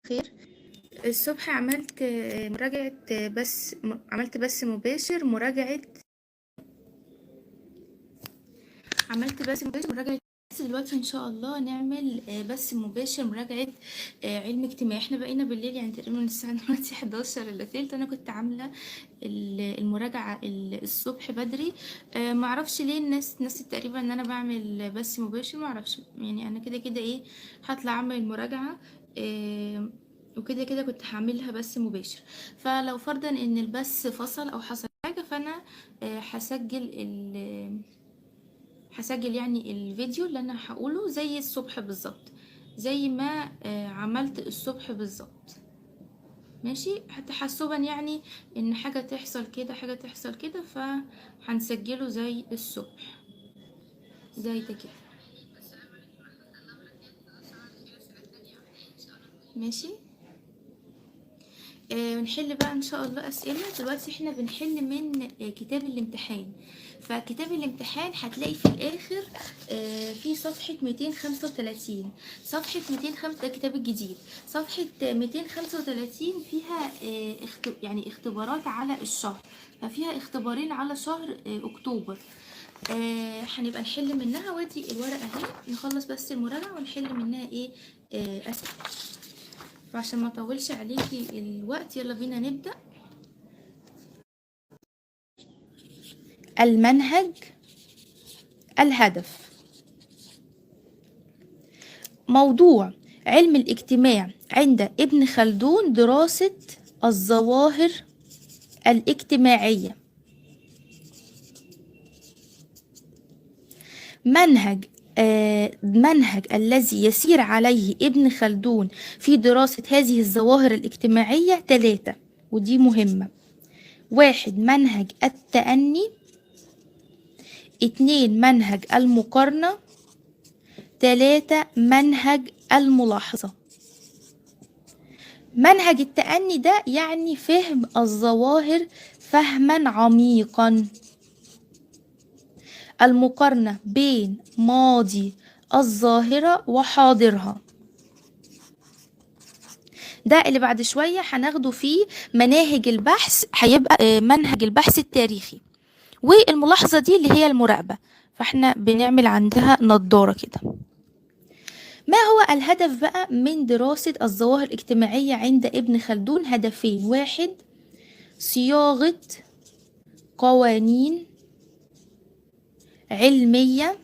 خير. الصبح عملت مراجعة عملت بث مباشر مراجعة بس دلوقتي ان شاء الله نعمل بث مباشر مراجعة علم اجتماعي. احنا بقينا بالليل يعني تقريبا من الساعة دلوقتي 11 الا تلت. انا كنت عاملة المراجعة الصبح بدري. معرفش ليه الناس نسيت تقريبا ان انا بعمل بث مباشر، معرفش يعني انا كده كده ايه هطلع اعمل المراجعة. وكده كده كنت هعملها بث مباشر، فلو فرضا ان البث فصل او حصل حاجة فانا هسجل يعني الفيديو اللي انا هقوله زي الصبح بالظبط، زي ما عملت الصبح بالظبط. ماشي، تحسبا يعني ان حاجة تحصل كده حاجة تحصل كده، فهنسجله زي الصبح زي ده كده. ماشي. نحل بقى ان شاء الله اسئله. دلوقتي احنا بنحل من كتاب الامتحان. فكتاب الامتحان هتلاقي في الاخر في صفحه 235. صفحه 205 ده الكتاب الجديد. صفحه 235 فيها يعني اختبارات على الشهر، ففيها اختبارين على شهر اكتوبر. هنبقى نحل منها. وادي الورقه اهي، نخلص بس المراجعه ونحل منها ايه اسئله. فعشان ما اطولش عليكي الوقت يلا بينا نبدأ. المنهج، الهدف. موضوع علم الاجتماع عند ابن خلدون دراسة الظواهر الاجتماعية. منهج الذي يسير عليه ابن خلدون في دراسة هذه الظواهر الاجتماعية 3، ودي مهمة. 1 منهج التأني، 2 منهج المقارنة، 3 منهج الملاحظة. منهج التأني ده يعني فهم الظواهر فهما عميقا. المقارنة بين ماضي الظاهرة وحاضرها، ده اللي بعد شوية هناخده فيه مناهج البحث، هيبقى منهج البحث التاريخي. والملاحظة دي اللي هي المراقبة، فاحنا بنعمل عندها نضارة كده. ما هو الهدف بقى من دراسة الظواهر الاجتماعية عند ابن خلدون؟ هدفين. 1 صياغة قوانين علمية